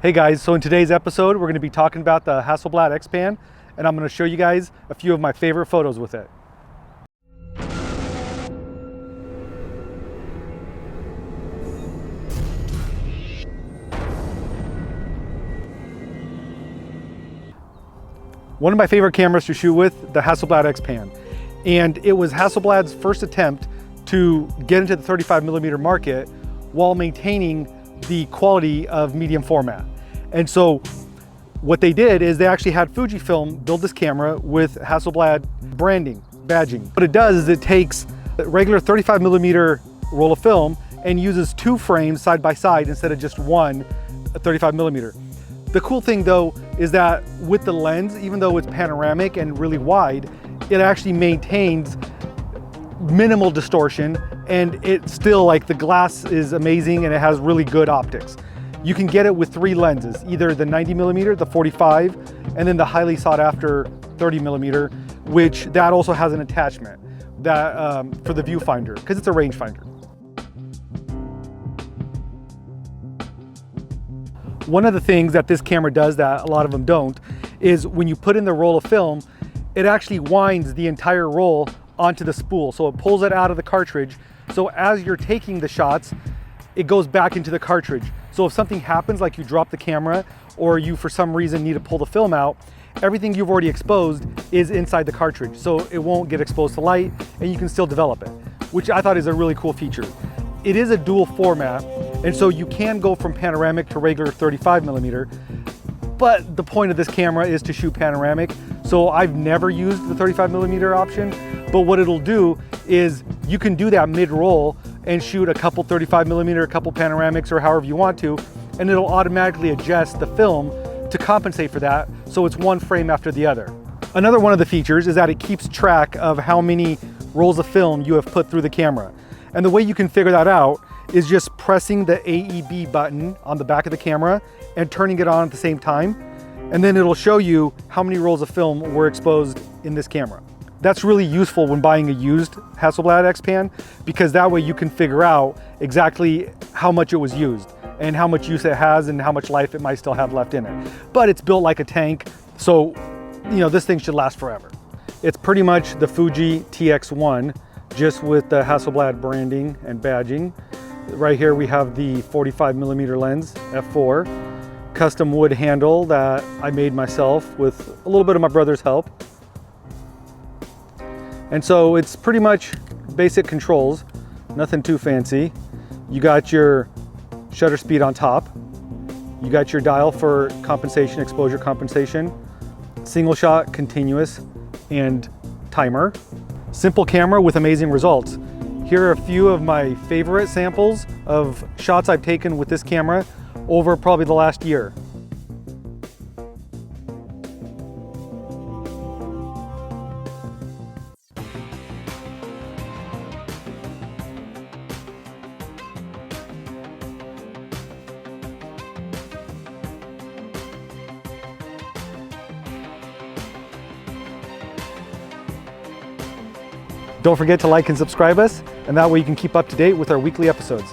Hey guys, so in today's episode, we're going to be talking about the Hasselblad Xpan, and I'm going to show you guys a few of my favorite photos with it. One of my favorite cameras to shoot with, the Hasselblad Xpan. And it was Hasselblad's first attempt to get into the 35mm market while maintaining the quality of medium format. And so what they did is they actually had Fujifilm build this camera with Hasselblad branding, badging. What it does is it takes a regular 35mm roll of film and uses two frames side by side instead of just one 35mm. The cool thing though is that with the lens, even though it's panoramic and really wide, it actually maintains minimal distortion, and it's still like the glass is amazing and it has really good optics. You can get it with three lenses, either the 90mm, the 45, and then the highly sought after 30mm, which that also has an attachment that for the viewfinder, because it's a rangefinder. One of the things that this camera does that a lot of them don't is when you put in the roll of film, it actually winds the entire roll onto the spool. So it pulls it out of the cartridge. So as you're taking the shots, it goes back into the cartridge. So if something happens, like you drop the camera or you for some reason need to pull the film out, everything you've already exposed is inside the cartridge. So it won't get exposed to light and you can still develop it, which I thought is a really cool feature. It is a dual format, and so you can go from panoramic to regular 35mm, but the point of this camera is to shoot panoramic. So I've never used the 35mm option, but what it'll do is you can do that mid-roll and shoot a couple 35mm, a couple panoramics, or however you want to, and it'll automatically adjust the film to compensate for that, so it's one frame after the other. Another one of the features is that it keeps track of how many rolls of film you have put through the camera. And the way you can figure that out is just pressing the AEB button on the back of the camera and turning it on at the same time, and then it'll show you how many rolls of film were exposed in this camera. That's really useful when buying a used Hasselblad Xpan, because that way you can figure out exactly how much it was used and how much use it has and how much life it might still have left in it. But it's built like a tank, so you know this thing should last forever. It's pretty much the Fuji TX1, just with the Hasselblad branding and badging. Right here we have the 45mm lens, f4, custom wood handle that I made myself with a little bit of my brother's help. And so it's pretty much basic controls, nothing too fancy. You got your shutter speed on top. You got your dial for compensation, exposure compensation, single shot, continuous, and timer. Simple camera with amazing results. Here are a few of my favorite samples of shots I've taken with this camera over probably the last year. Don't forget to like and subscribe us, and that way you can keep up to date with our weekly episodes.